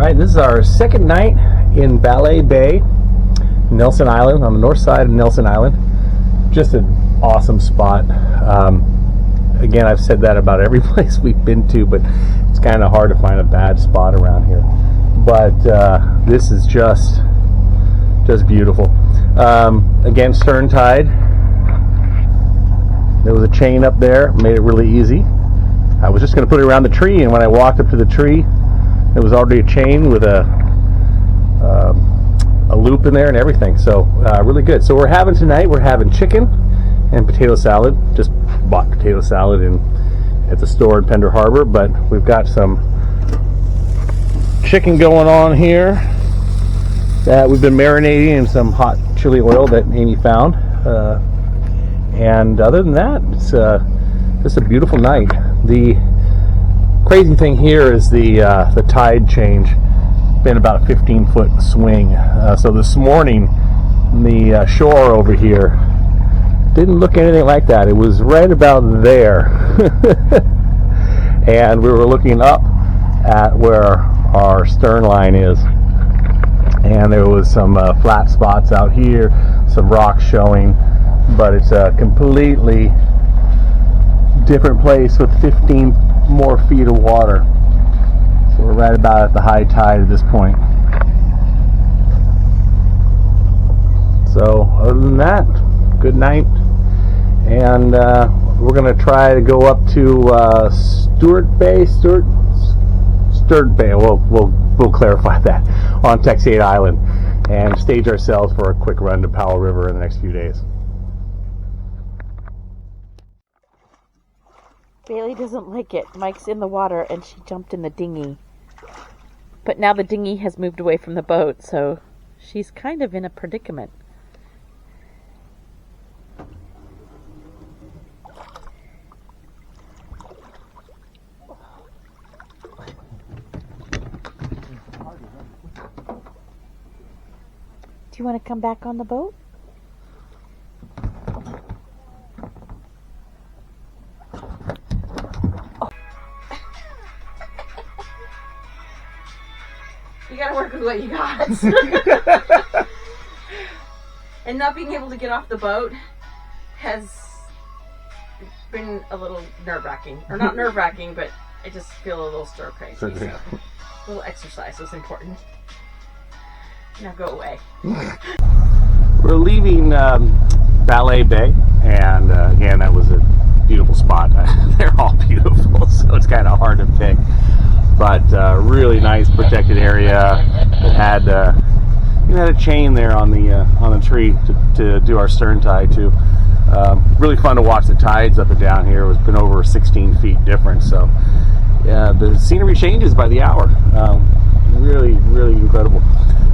Alright, this is our second night in Ballet Bay, Nelson Island, on the north side of Nelson Island. Just an awesome spot. Again, I've said that about every place we've been to, but it's kind of hard to find a bad spot around here. But this is just beautiful. Again, stern tide. There was a chain up there, made it really easy. I was just going to put it around the tree, and when I walked up to the tree, there was already a chain with a loop in there and everything. So really good. So we're having chicken and potato salad. Just bought potato salad at the store in Pender Harbor, but we've got some chicken going on here that we've been marinating in some hot chili oil that Amy found. And other than that, it's just a beautiful night. The crazy thing here is the tide change. Been about a 15-foot swing. So this morning, the shore over here didn't look anything like that. It was right about there. And we were looking up at where our stern line is. And there was some flat spots out here, some rocks showing, but it's a completely different place with 15 more feet of water. So we're right about at the high tide at this point. So other than that, good night. And we're going to try to go up to Sturt Bay. We'll clarify that on Texada Island and stage ourselves for a quick run to Powell River in the next few days. Bailey doesn't like it. Mike's in the water and she jumped in the dinghy. But now the dinghy has moved away from the boat, so she's kind of in a predicament. Do you want to come back on the boat? You gotta work with what you got. And not being able to get off the boat has been a little nerve-wracking. Or not nerve-wracking, but I just feel a little stir-crazy. So a little exercise was important. Now go away. We're leaving Ballet Bay, and again, that was a beautiful spot. They're all beautiful, so it's kind of hard to pick. But really nice protected area. It had had a chain there on the tree to do our stern tide too. Really fun to watch the tides up and down here. It's been over 16 feet difference. So yeah, the scenery changes by the hour. Really incredible.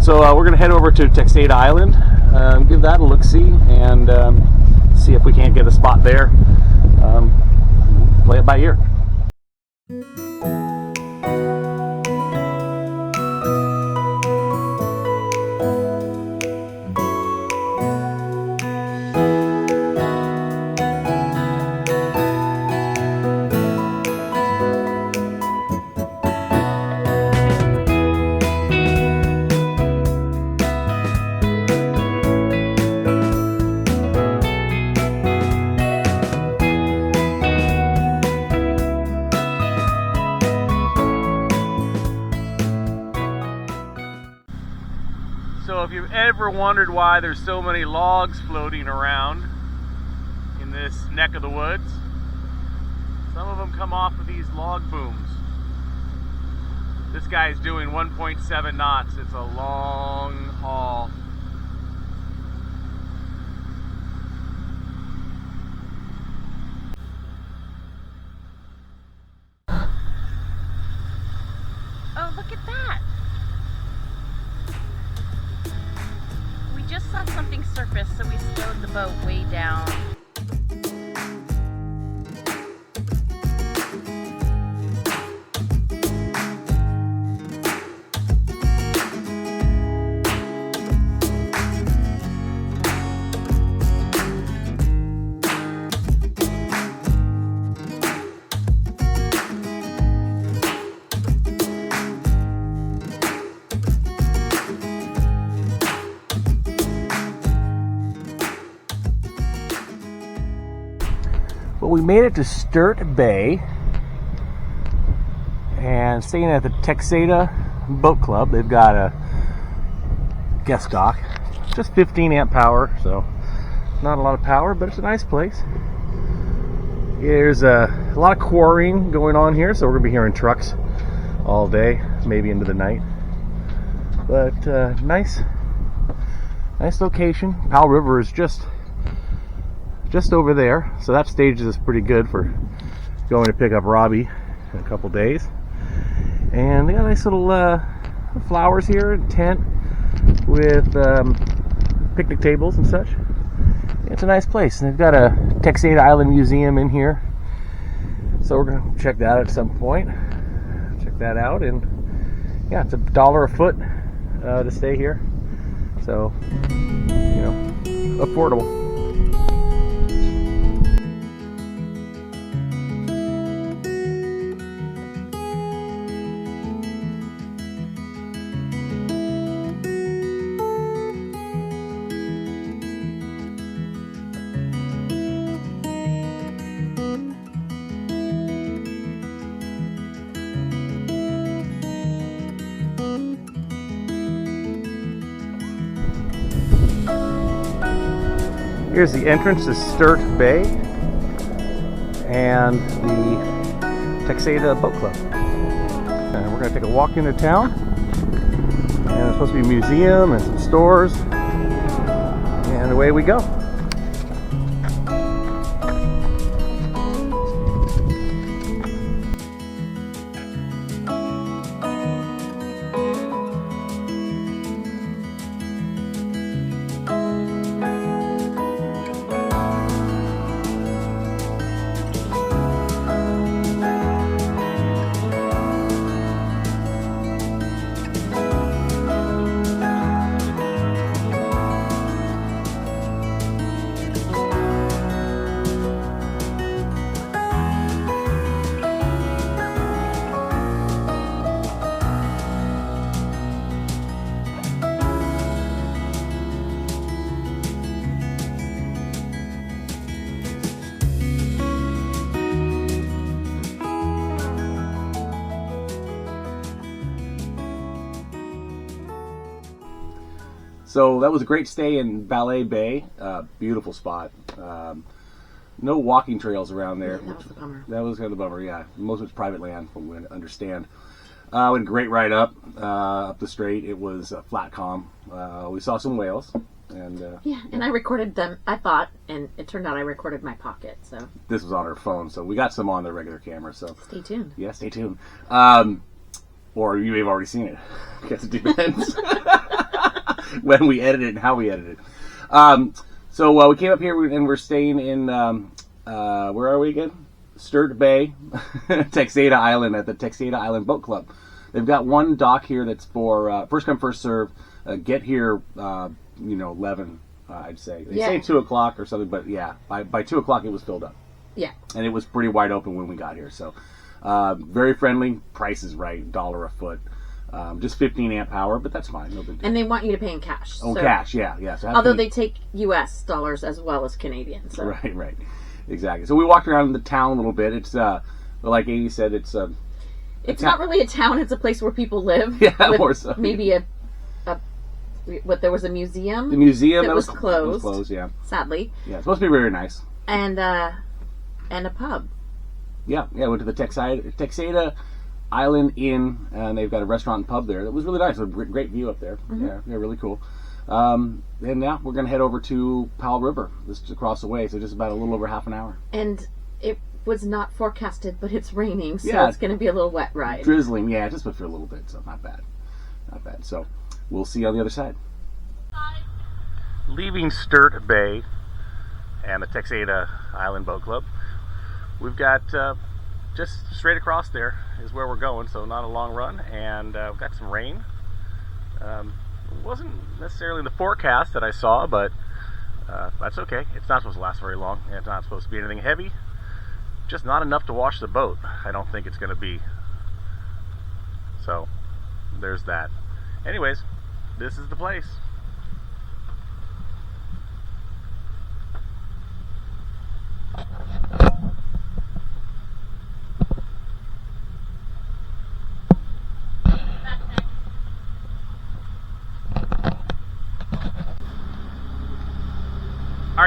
So we're going to head over to Texada Island, give that a look-see, and see if we can't get a spot there. Play it by ear. So if you've ever wondered why there's so many logs floating around in this neck of the woods, some of them come off of these log booms. This guy's doing 1.7 knots. It's a long haul. Oh, look at that! We just saw something surface, so we slowed the boat way down. Well, we made it to Sturt Bay and staying at the Texada Boat Club. They've got a guest dock, just 15 amp power, so not a lot of power, but it's a nice place. There's a lot of quarrying going on here, so we're gonna be hearing trucks all day, maybe into the night. But nice location. Powell River is just over there, so that stages us pretty good for going to pick up Robbie in a couple days. And they got nice little flowers here, a tent with picnic tables and such. It's a nice place. And they've got a Texada Island museum in here, so we're gonna check that out at some point. Check that out, and yeah, it's $1 a foot to stay here, so you know, affordable. Here's the entrance to Sturt Bay and the Texada Boat Club. And we're going to take a walk into town. And there's supposed to be a museum and some stores. And away we go. So that was a great stay in Ballet Bay. Beautiful spot. No walking trails around there. That was a bummer. That was kind of a bummer, yeah. Most of it's private land, from what I understand. Went a great ride up the strait. It was flat calm. We saw some whales. And yeah, and I recorded them, I thought, and it turned out I recorded my pocket, so. This was on our phone, so we got some on the regular camera, so. Stay tuned. Yeah, stay tuned. Or you may have already seen it. I guess it depends. When we edit it and how we edit it. So we came up here and we're staying in, where are we again? Sturt Bay, Texada Island at the Texada Island Boat Club. They've got one dock here that's for first come, first serve. Get here, 11, I'd say. They say 2 o'clock or something, but yeah, by 2 o'clock it was filled up. Yeah. And it was pretty wide open when we got here. So very friendly, price is right, $1 a foot. Just 15 amp power, but that's fine. No big deal. And they want you to pay in cash. Oh, so, cash, yeah. So although they take US dollars as well as Canadian. So. Right. Exactly. So we walked around the town a little bit. It's, like Amy said, it's not really a town. It's a place where people live. Yeah, more so. Maybe there was a museum. The museum that was closed. It was closed, yeah. Sadly. Yeah, it's supposed to be very nice. And a pub. Yeah. Went to the Texada Island Inn, and they've got a restaurant and pub there. It was really nice. A great view up there. Mm-hmm. Yeah, really cool. And now we're going to head over to Powell River. This is across the way, so just about a little over half an hour. And it was not forecasted, but it's raining, so it's going to be a little wet ride. Drizzling, yeah, just for a little bit, so not bad. So we'll see you on the other side. Leaving Sturt Bay and the Texada Island Boat Club, we've got just straight across there is where we're going, so not a long run, and we've got some rain. It wasn't necessarily the forecast that I saw, but that's okay. It's not supposed to last very long, and it's not supposed to be anything heavy. Just not enough to wash the boat. I don't think it's going to be. So there's that. Anyways, this is the place.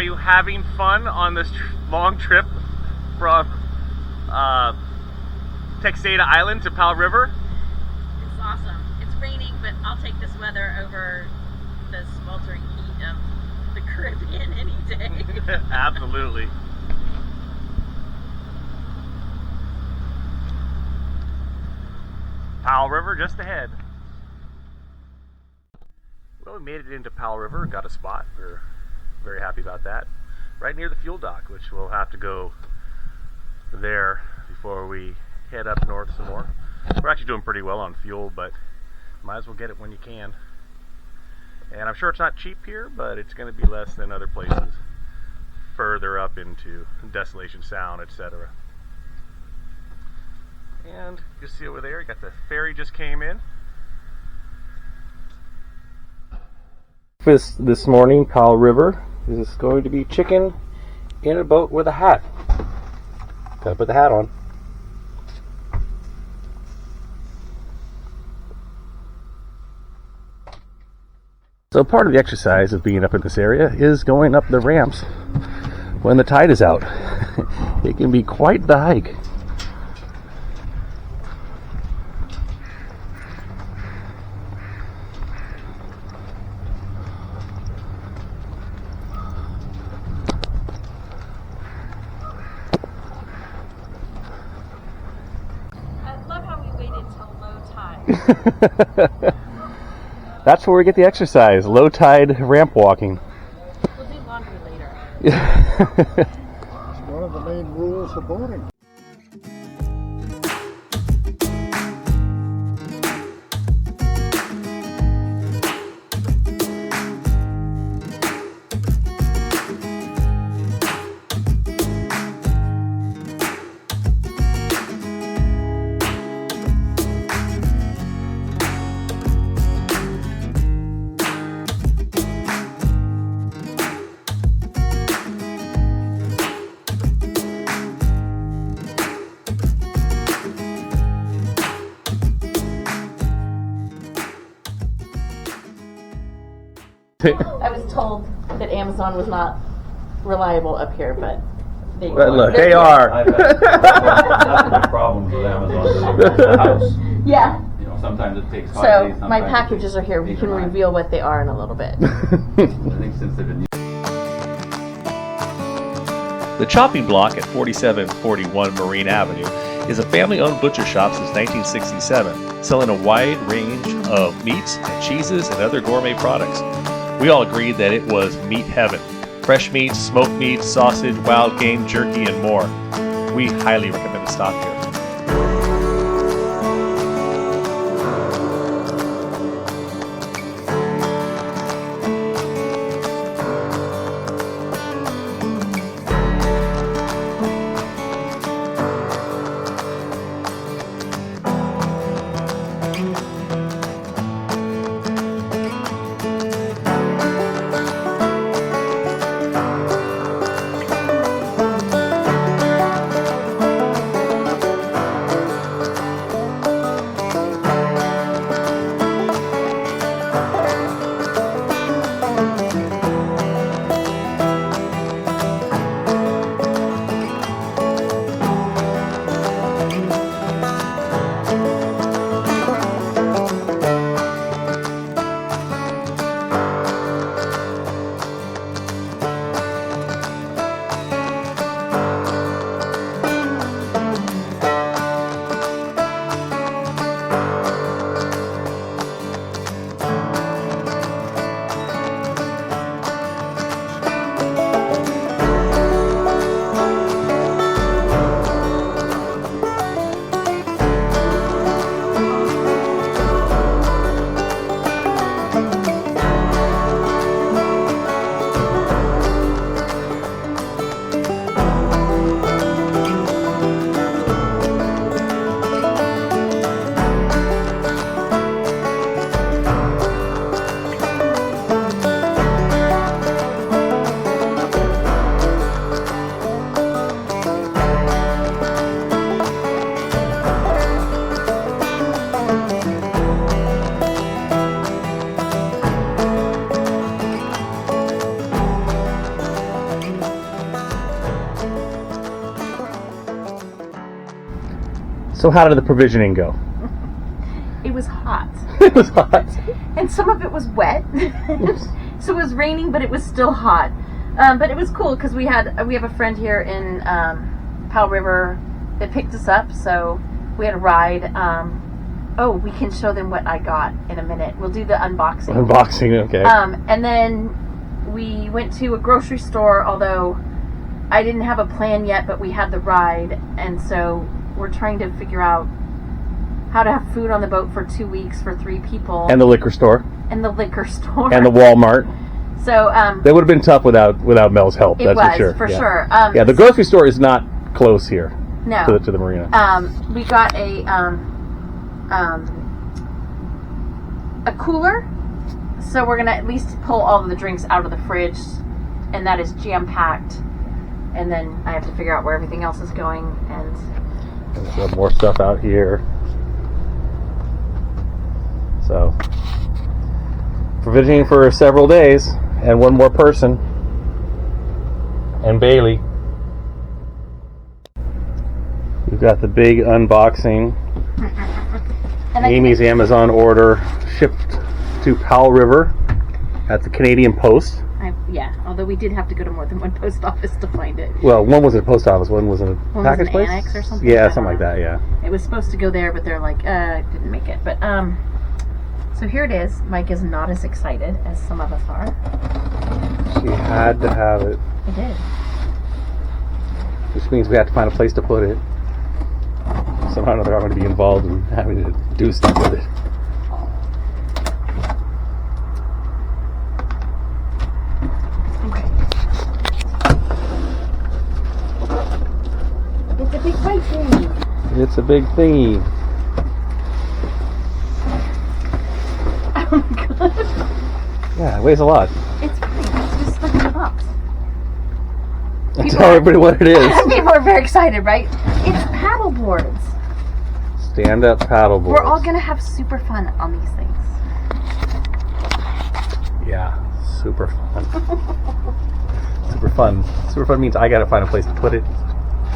Are you having fun on this long trip from Texada Island to Powell River? It's awesome. It's raining, but I'll take this weather over the sweltering heat of the Caribbean any day. Absolutely. Powell River just ahead. Well, we made it into Powell River and got a spot. We're very happy about that. Right near the fuel dock, which we'll have to go there before we head up north some more. We're actually doing pretty well on fuel, but might as well get it when you can. And I'm sure it's not cheap here, but it's going to be less than other places further up into Desolation Sound, etc. And you see over there, you got the ferry just came in. This morning, Powell River is going to be chicken in a boat with a hat. Gotta put the hat on. So part of the exercise of being up in this area is going up the ramps when the tide is out. It can be quite the hike. That's where we get the exercise, low tide ramp walking. We'll do laundry later. It's one of the main rules of boating. I was told that Amazon was not reliable up here, but Look, they are. I've had problems with Amazon delivering to the house. yeah. You know, sometimes it takes 5 So days. my sometimes it packages takes are here. We 8 can or 9. reveal what they are in a little bit. I think since they've been The Chopping Block at 4741 Marine Avenue is a family-owned butcher shop since 1967, selling a wide range of meats and cheeses and other gourmet products. We all agreed that it was meat heaven. Fresh meats, smoked meats, sausage, wild game, jerky, and more. We highly recommend a stop here. So how did the provisioning go? It was hot. It was hot. And some of it was wet. So it was raining, but it was still hot. But it was cool because we have a friend here in Powell River that picked us up, so we had a ride. We can show them what I got in a minute. We'll do the unboxing. Unboxing, okay. And then we went to a grocery store, although I didn't have a plan yet, but we had the ride, and so we're trying to figure out how to have food on the boat for 2 weeks for 3 people. And the liquor store. And the liquor store. And the Walmart. So that would have been tough without Mel's help. It That's was, for for sure. sure. The grocery store is not close here. No. To the marina. We got a cooler, so we're gonna at least pull all of the drinks out of the fridge, and that is jam packed. And then I have to figure out where everything else is going. And There's more stuff out here. So, provisioning for several days, and one more person, and Bailey. We've got the big unboxing. and Amy's Amazon order shipped to Powell River at the Canadian Post. Although we did have to go to more than one post office to find it. Well, one was at a post office, one was in a package place? Annex or something. Yeah, something like that, yeah. It was supposed to go there, but they're like, didn't make it. But, so here it is. Mike is not as excited as some of us are. She had to have it. I did. Which means we have to find a place to put it. Somehow or another I'm going to be involved in having to do stuff with it. Okay. It's a big white thing. It's a big thingy. Oh my god. Yeah, it weighs a lot. It's fine. It's just stuck in the box. Tell everybody what it is. People are very excited, right? It's paddle boards. Stand-up paddle boards. We're all going to have super fun on these things. Yeah, super fun. Super fun. Super fun means I gotta find a place to put it.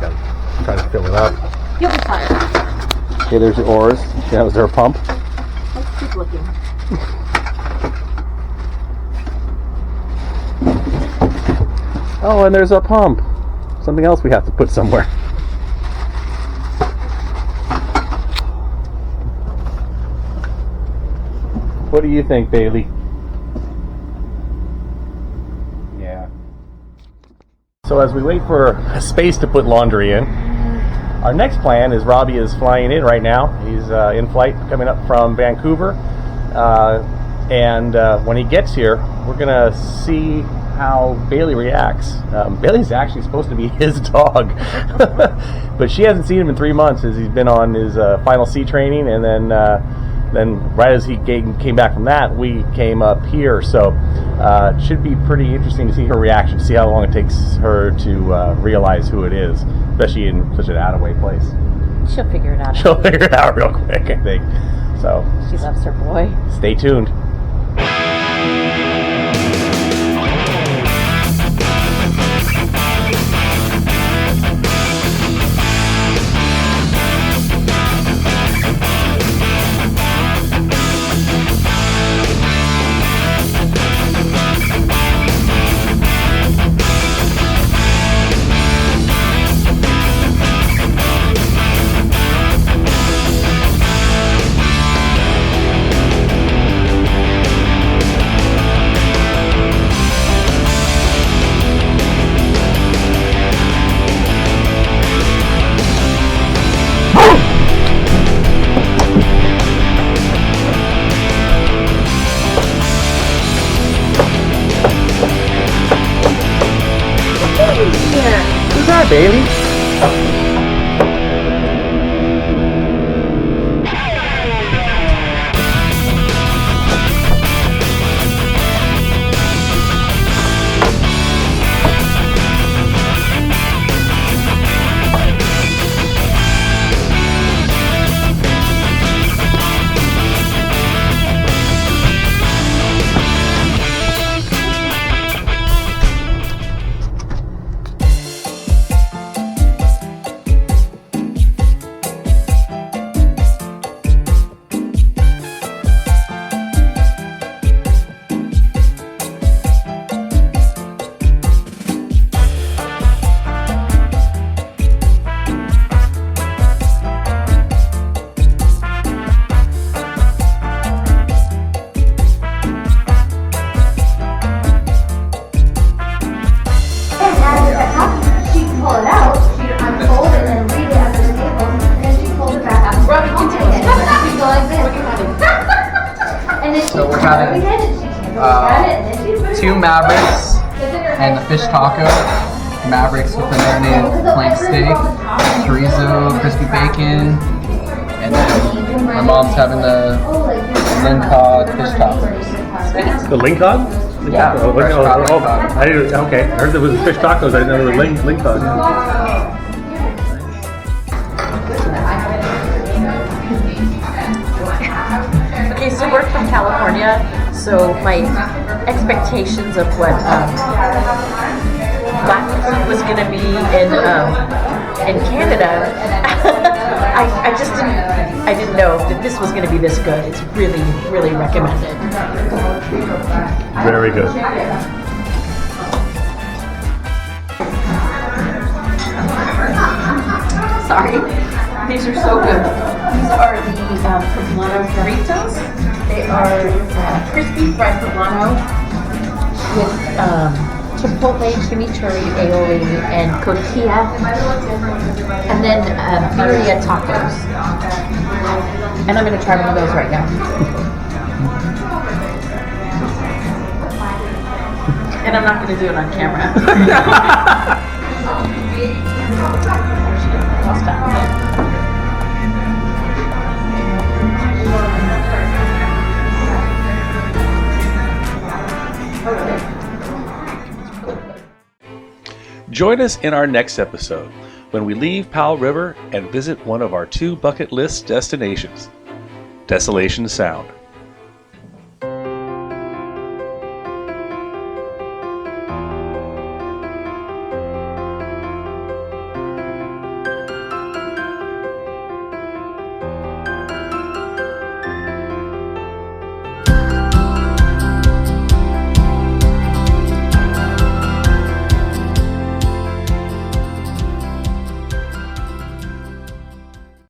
Gotta try to fill it up. You'll be fine. Okay, there's your oars. Yeah, was there a pump? Let's keep looking. Oh, and there's a pump. Something else we have to put somewhere. What do you think, Bailey? Yeah. So as we wait for a space to put laundry in, our next plan is Robbie is flying in right now. He's in flight coming up from Vancouver. And when he gets here, we're going to see how Bailey reacts. Bailey's actually supposed to be his dog. But she hasn't seen him in 3 months as he's been on his final sea training. And then right as he came back from that, we came up here. So it should be pretty interesting to see her reaction, to see how long it takes her to realize who it is, especially in such an out-of-way place. She'll figure it out. She'll figure it out real quick, I think. So She loves her boy. stay tuned. Who's that, Bailey? having 2 Mavericks and the fish taco. Mavericks with the marinated plank steak, chorizo, crispy bacon, and then my mom's having the lingcod fish tacos. The lingcod? Yeah, fresh cod lingcod. I didn't, okay. I heard there was fish tacos. I didn't know there were lingcod. Okay, so we're from California, so my expectations of what black food was going to be in Canada, I just didn't know that this was going to be this good. It's really, really recommended. Very good. Sorry, these are so good. These are the poblano burritos. They are crispy fried poblano with chipotle, chimichurri, aioli, and cotija, and then birria tacos. And I'm going to try one of those right now. And I'm not going to do it on camera. I'll stop. Join us in our next episode when we leave Powell River and visit one of our 2 bucket list destinations, Desolation Sound.